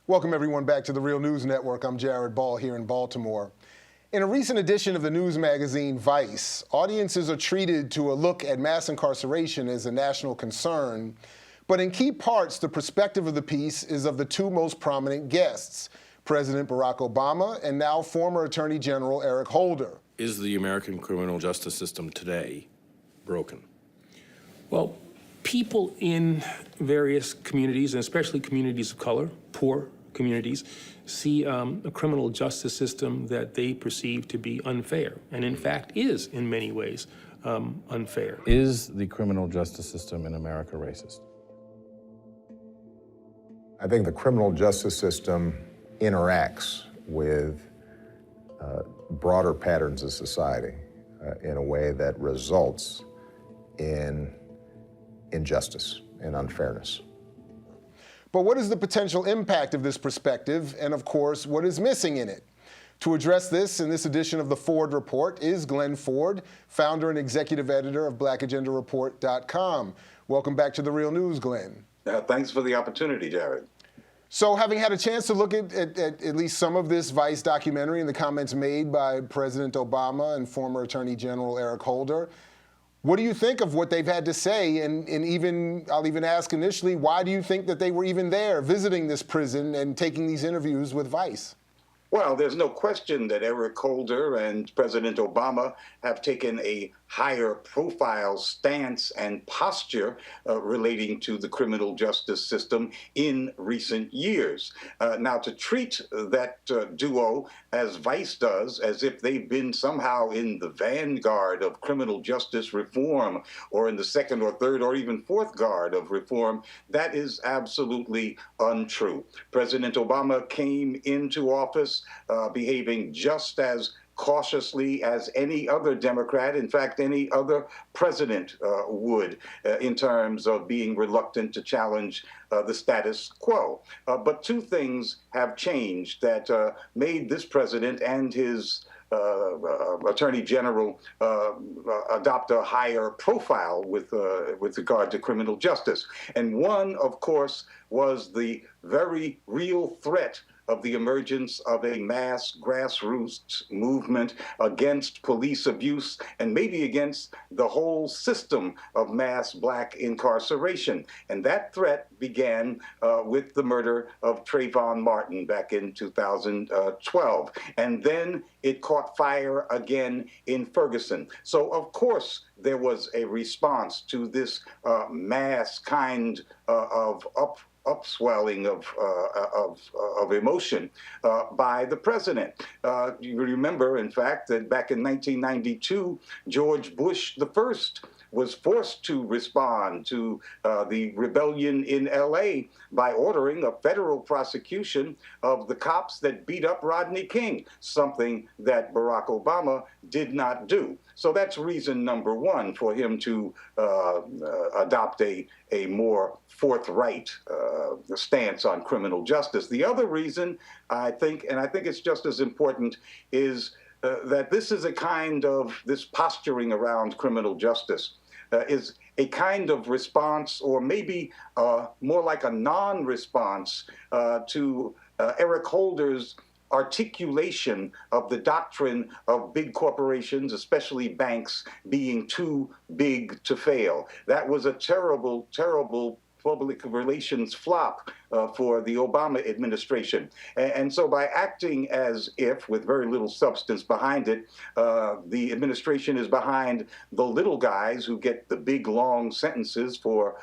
Welcome everyone back to the Real News Network. I'm Jared Ball here in Baltimore. In a recent edition of the news magazine Vice, audiences are treated to a look at mass incarceration as a national concern. But in key parts, the perspective of the piece is of the two most prominent guests, President Barack Obama and now former Attorney General Eric Holder. Is the American criminal justice system today broken? Well, people in various communities, and especially communities of color, poor communities, see a criminal justice system that they perceive to be unfair, and in fact is, in many ways, unfair. Is the criminal justice system in America racist? I think the criminal justice system interacts with broader patterns of society in a way that results in injustice and unfairness. But what is the potential impact of this perspective, and of course, what is missing in it? To address this in this edition of the Ford Report is Glen Ford, founder and executive editor of blackagendareport.com. Welcome back to The Real News, Glen. Thanks for the opportunity, Jared. So having had a chance to look at least some of this Vice documentary and the comments made by President Obama and former Attorney General Eric Holder, what do you think of what they've had to say? And I'll even ask initially, why do you think that they were even there visiting this prison and taking these interviews with Vice? Well, there's no question that Eric Holder and President Obama have taken a higher profile stance and posture relating to the criminal justice system in recent years. Now, to treat that duo, as Vice does, as if they've been somehow in the vanguard of criminal justice reform, or in the second or third or even fourth guard of reform, that is absolutely untrue. President Obama came into office behaving just as cautiously as any other Democrat, in fact, any other president would, in terms of being reluctant to challenge the status quo. But two things have changed that made this president and his Attorney General adopt a higher profile with regard to criminal justice. And one, of course, was the very real threat of the emergence of a mass grassroots movement against police abuse and maybe against the whole system of mass black incarceration. And that threat began with the murder of Trayvon Martin back in 2012. And then it caught fire again in Ferguson. So, of course, there was a response to this mass kind of upswelling of emotion by the president. You remember, in fact, that back in 1992, George Bush the first was forced to respond to the rebellion in LA by ordering a federal prosecution of the cops that beat up Rodney King, something that Barack Obama did not do. So that's reason number one for him to adopt a more forthright stance on criminal justice. The other reason, I think, and I think it's just as important, is that this is a kind of, this posturing around criminal justice is a kind of response, or maybe more like a non-response to Eric Holder's articulation of the doctrine of big corporations, especially banks, being too big to fail. That was a terrible, terrible public relations flop for the Obama administration. And so by acting as if, with very little substance behind it, the administration is behind the little guys who get the big, long sentences for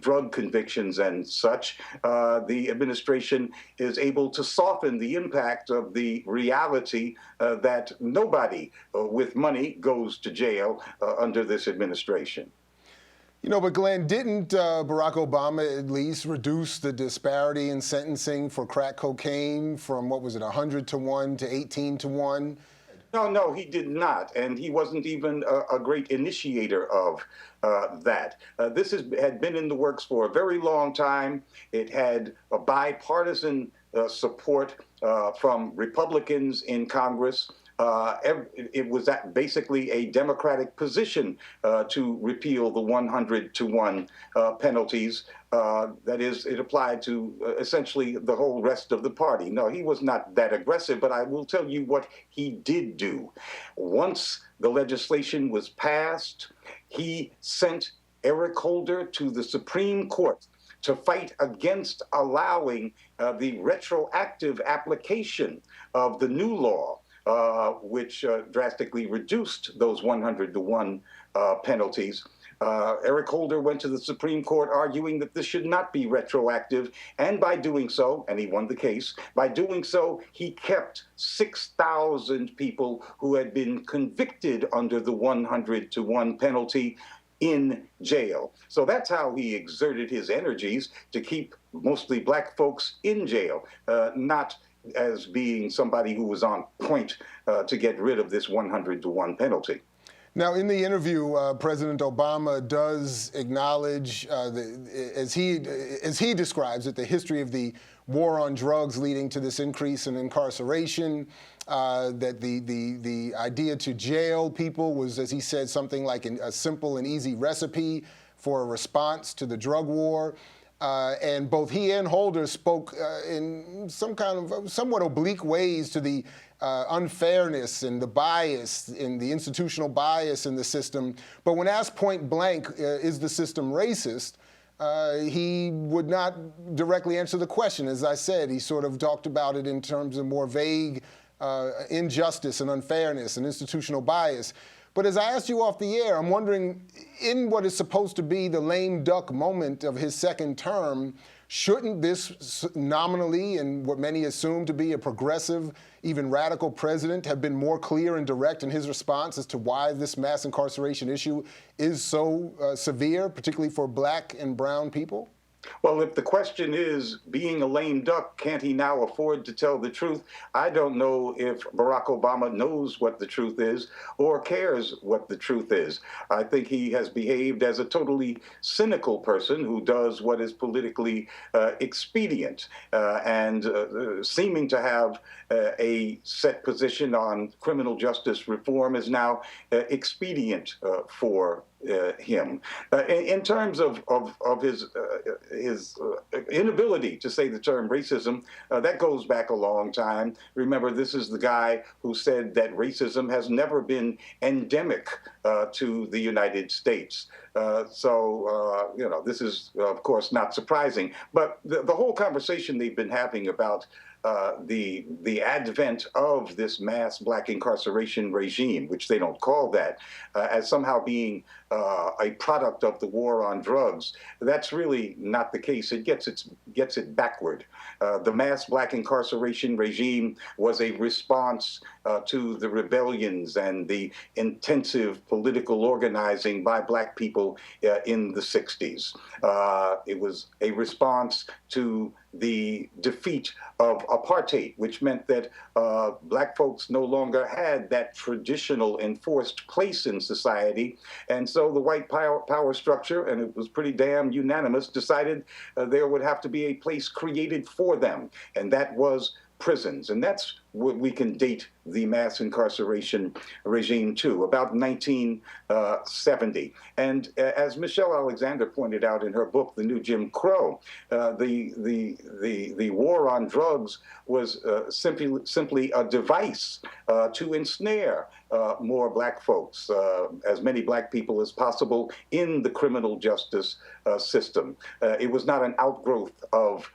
drug convictions and such, the administration is able to soften the impact of the reality that nobody with money goes to jail under this administration. You know, but Glenn, didn't Barack Obama at least reduce the disparity in sentencing for crack cocaine from, what was it, 100 to 1 to 18 to 1? No, he did not, and he wasn't even a great initiator of that. This had been in the works for a very long time. It had a bipartisan support from Republicans in Congress. It was basically a Democratic position to repeal the 100-to-1 penalties. That is, it applied to essentially the whole rest of the party. No, he was not that aggressive, but I will tell you what he did do. Once the legislation was passed, he sent Eric Holder to the Supreme Court to fight against allowing the retroactive application of the new law, which drastically reduced those 100-to-1 penalties. Eric Holder went to the Supreme Court arguing that this should not be retroactive, and by doing so, and he won the case, by doing so, he kept 6,000 people who had been convicted under the 100-to-1 penalty in jail. So that's how he exerted his energies to keep mostly black folks in jail, not as being somebody who was on point to get rid of this 100-to-1 penalty. Now, in the interview, President Obama does acknowledge, as he describes it, the history of the war on drugs leading to this increase in incarceration, that the idea to jail people was, as he said, something like a simple and easy recipe for a response to the drug war. And both he and Holder spoke in some kind of somewhat oblique ways to the unfairness and the bias and the institutional bias in the system. But when asked point blank, is the system racist, he would not directly answer the question. As I said, he sort of talked about it in terms of more vague injustice and unfairness and institutional bias. But as I asked you off the air, I'm wondering, in what is supposed to be the lame duck moment of his second term, shouldn't this nominally, and what many assume to be a progressive, even radical president, have been more clear and direct in his response as to why this mass incarceration issue is so severe, particularly for black and brown people? Well, if the question is, being a lame duck, can't he now afford to tell the truth? I don't know if Barack Obama knows what the truth is or cares what the truth is. I think he has behaved as a totally cynical person who does what is politically expedient and seeming to have a set position on criminal justice reform is now expedient for him. In terms of his inability to say the term racism, that goes back a long time. Remember, this is the guy who said that racism has never been endemic to the United States. So, you know, this is, of course, not surprising. But the whole conversation they've been having about the advent of this mass black incarceration regime, which they don't call that, as somehow being a product of the war on drugs. That's really not the case. It gets it backward. The mass black incarceration regime was a response to the rebellions and the intensive political organizing by black people in the 60s. It was a response to the defeat of apartheid, which meant that black folks no longer had that traditional enforced place in society. And so the white power structure, and it was pretty damn unanimous, decided there would have to be a place created for them. And that was prisons. And that's what we can date the mass incarceration regime to, about 1970. And as Michelle Alexander pointed out in her book, The New Jim Crow, the war on drugs was simply a device to ensnare more black folks, as many black people as possible, in the criminal justice system. It was not an outgrowth of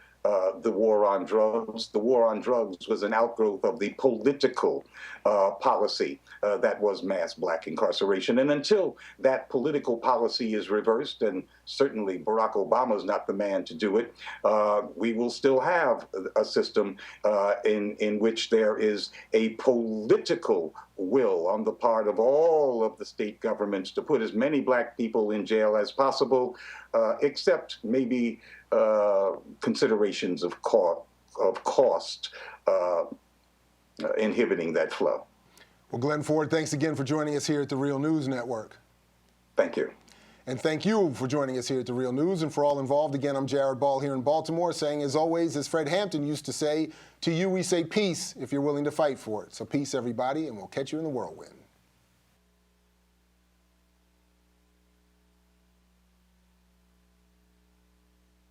the war on drugs. The war on drugs was an outgrowth of the political policy that was mass black incarceration. And until that political policy is reversed, and certainly Barack Obama is not the man to do it, we will still have a system in which there is a political will on the part of all of the state governments to put as many black people in jail as possible, except maybe considerations of cost inhibiting that flow. Well, Glen Ford, thanks again for joining us here at the Real News Network. Thank you. And thank you for joining us here at The Real News. And for all involved, again, I'm Jared Ball here in Baltimore, saying, as always, as Fred Hampton used to say, to you we say peace if you're willing to fight for it. So peace, everybody, and we'll catch you in the whirlwind.